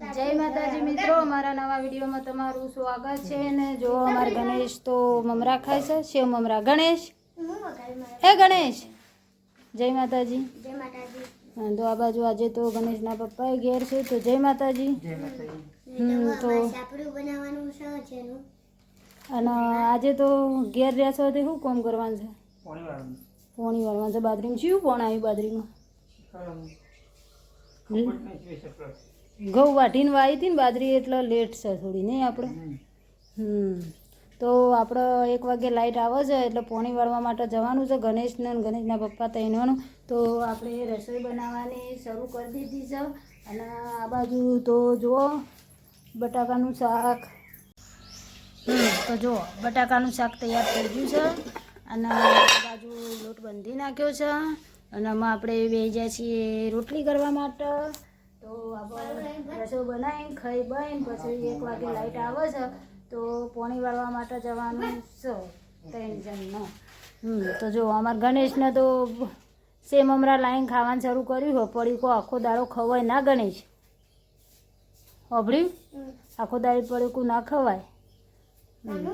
जय माताजी मित्रों, अमरा नवा वीडियो में तमारू स्वागत है। ने जो अमर गणेश तो ममरा खाय छे, सेव ममरा। गणेश हे गणेश, जय माताजी। जय माताजी। हाँ, तो आ बाजू आज तो गणेश ना पप्पा घेर छे, तो जय माताजी। जय माताजी। तो सापड़ू बनावવાનું છે એનું અને આજે તો ઘેર રહ્યા છો તે શું કામ કરવાનું છે? પોણી વાળવાનું છે બાજરીમાં। શું પોણ આવ્યું બાજરીમાં? ઘઉં વાટીને વાવી હતી ને બાજરી, એટલે લેટ છે થોડી નહીં આપણે। તો આપણે 1 વાગે લાઇટ આવે છે એટલે પોણી વાળવા માટે જવાનું છે ગણેશને અને ગણેશના પપ્પા તૈનવાનું। તો આપણે રસોઈ બનાવવાની શરૂ કરી દીધી છે। અને આ બાજુ તો જુઓ બટાકાનું શાક। તો જો બટાકાનું શાક તૈયાર થઈ ગયું છે અને આ બાજુ લોટ બાંધી નાખ્યો છે અને આમાં આપણે બેસી જાય છીએ રોટલી કરવા માટે। તો આપણે રસોઈ બનાવીને ખાઈ બહીને પછી 1 વાગે લાઇટ આવે છે તો પોણી વાળવા માટે જવાનું છે 3 જણનો। તો જો અમારા ગણેશને તો સેવ મમરા લાઈન ખાવાનું શરૂ કર્યું હોય। પડીકો આખો દાડો ખવાય ના ગણેશ, હોભળ્યું? આખો દાડો પડીકું ના ખવાય।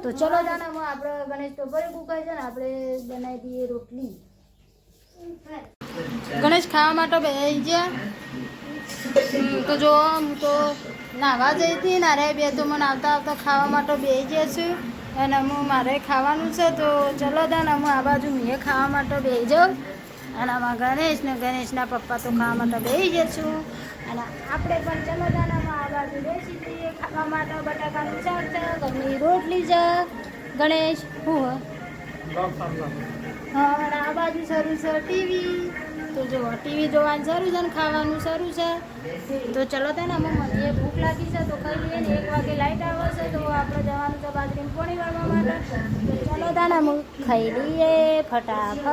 તો ચલો જાને આપણે ગણેશ તો પડીકું ખાય છે ને આપણે બનાવી દઈએ રોટલી। ગણેશ ખાવા માટે બેસી ગયા। તો જો હું તો નાહવા જઈ હતી ને અરે બે તો મને આવતા આવતા ખાવા માટે બેસી ગયા છું અને હું મારે ખાવાનું છે। તો ચલો તાને હું આ બાજુ મેં ખાવા માટે બેસી જાઉં અને આમાં ગણેશ ને ગણેશના પપ્પા તો ખાવા માટે બેસી ગયા છું અને આપણે પણ ચલો તાને આ બાજુ બેસી જઈએ ખાવા માટે। બટાકાનું શાક છે, ઘરની રોટલી છે। ગણેશ શું હા અને આ બાજુ શરૂ છે ટીવી। તો જો ટીવી જોવાનું શરૂ છે ને ખાવાનું શરૂ છે। તો ચલો તો ને મને ભૂખ લાગી છે તો ખાઈ લઈએ ને। 1 વાગે લાઇટ આવે છે તો આપણે જવાનું છે બાજરીને પોણી વાળવા માટે। તો ચલો તાને હું ખાઈ લઈએ ફટાફટ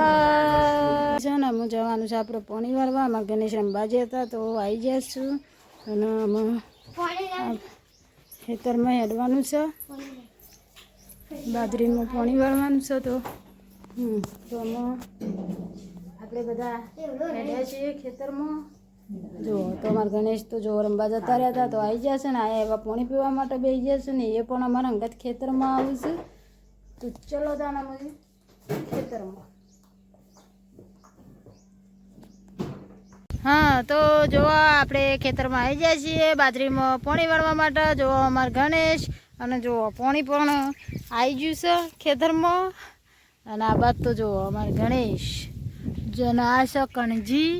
છે ને હું જવાનું છે આપણે પોણી વાળવા। આમાં ગણેશ રમવા જતા તો આવી જઈશું અને આમાં ખેતરમાં હેડવાનું છે, બાજરીમાં પોણી વાળવાનું છે। તો આમાં આપણે બધા હેડ્યા છીએ ખેતરમાં। જો તો અમારા ગણેશ તો જો રમવા જતા રહ્યા હતા તો આવી જશે ને આ એવા પાણી પીવા માટે બેસી જશે ને એ પણ અમારા અંગત ખેતરમાં આવીશું। તો ચલો તાના મળી ખેતરમાં। હા તો જો આપણે ખેતરમાં આવી જાય છીએ બાજરીમાં પાણી વાળવા માટે। જો અમારા ગણેશ અને જો પાણી પણ આવી ગયું છે ખેતરમાં અને આ બાદ તો જો અમારા ગણેશ જેને આ છે કણજી।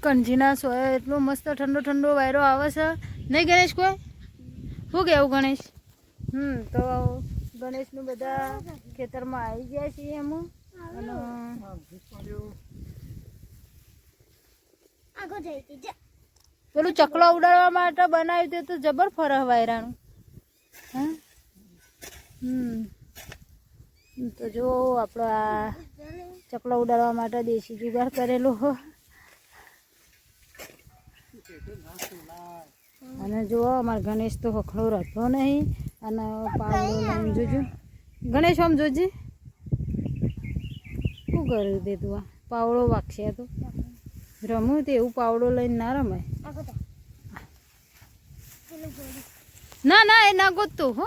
કણજીના સોય એટલો મસ્ત ઠંડો ઠંડો વાયરો આવે છે નહીં ગણેશ? કોઈ શું કહેવું ગણેશ? તો ગણેશનું બધા ખેતરમાં આવી જાય છીએ એમ અને પેલું ચકલો ઉડાડવા માટે બનાવ્યું તે તો જબર ફરહ વાયરાનું। હા તો જો આપણો આ ચકલો ઉડાડવા માટે દેશી જુગાર કરેલો હો। અને જુઓ અમારા ગણેશ તો હખડો રહેતો નહીં અને પાવડો લઈને જોજો ગણેશ આમ જોજે શું કર્યું તે તું? આ પાવડો વાગશે તો રમું તે એવું પાવડો લઈને ના રમાય। ના ના એ ના ગોતતું હો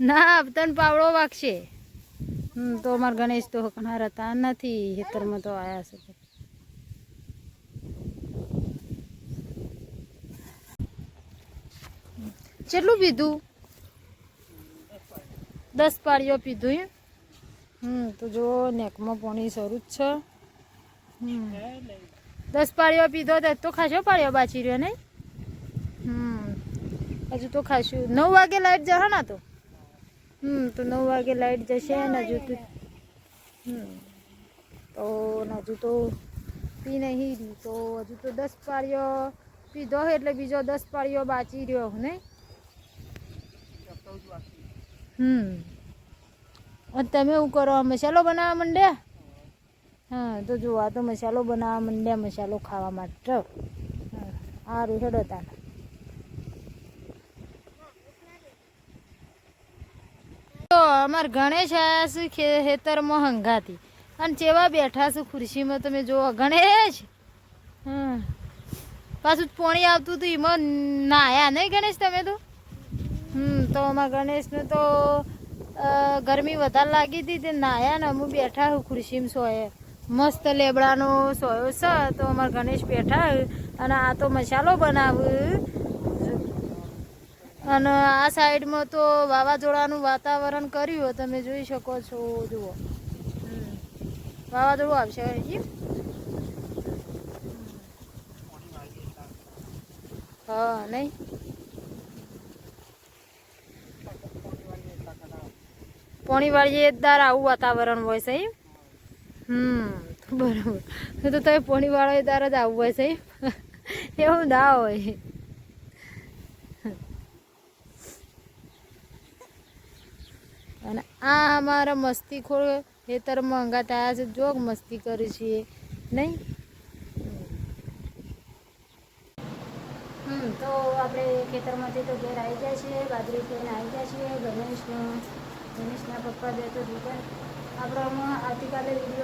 ના તને પાવડો વાગશે। તો અમારા ગણેશ તો હકણા રહેતા નથી ખેતરમાં તો આવ્યા છે। કેટલું પીધું? 10 પાળીઓ પીધું એમ? તો જો નેકમાં પાણી શરૂ જ છે। 10 પાળીઓ પીધો તો ખાસો પાળીઓ બાચી રહ્યો નહીં? હજુ તો ખાશું। 9 વાગે લાઇટ જશે ને તો? તો 9 વાગે લાઇટ જશે ને હજુ તો હજુ તો પી નહીં તો હજુ તો 10 પાળીઓ પીધો એટલે બીજો 10 પાળીઓ બાચી રહ્યો નહીં? અને તમે શું કરો? મસાલો બનાવવા માંડ્યા? હા તો જો આ તો મસાલો બનાવવા માંડ્યા, મસાલો ખાવા માટે। સારું હેડો તાને। તો અમારા ગણેશ આવ્યા છે ખેતરમાં હંગાથી અને ચેવા બેઠા છે ખુરશીમાં તમે જુઓ ગણેશ। પાછું જ પાણી આવતું હતું એમાં નાયા નહીં ગણેશ તમે તો? તો અમારા ગણેશને તો ગરમી વધારે લાગી હતી તે નાયા ને અમે બેઠા ખુરશીમાં સોયે મસ્ત લેબડાનો સોયો છે તો અમારા ગણેશ બેઠા અને આ તો મસાલો બનાવું અને આ સાઈડમાં તો વાવાઝોડાનું વાતાવરણ કર્યું તમે જોઈ શકો છો. જુઓ વાવાઝોડું આવશે હા નહીં પોણી વાળીએ દાર આવું વાતાવરણ હોય છે. બરાબર તો તમે પોણી વાળો દાર જ આવું હોય છે એવું ના હોય. અને આ અમારા મસ્તીખોર ખેતરમાં અંગાત આવ્યા છે જોગ મસ્તી કરી છીએ નહીં. તો આપણે ખેતરમાંથી તો ઘેર આવી ગયા છીએ બાજરી થઈને આવી ગયા છીએ. ગણેશના પપ્પા બે તો દુકાન આપણે આવતીકાલે વિડીયો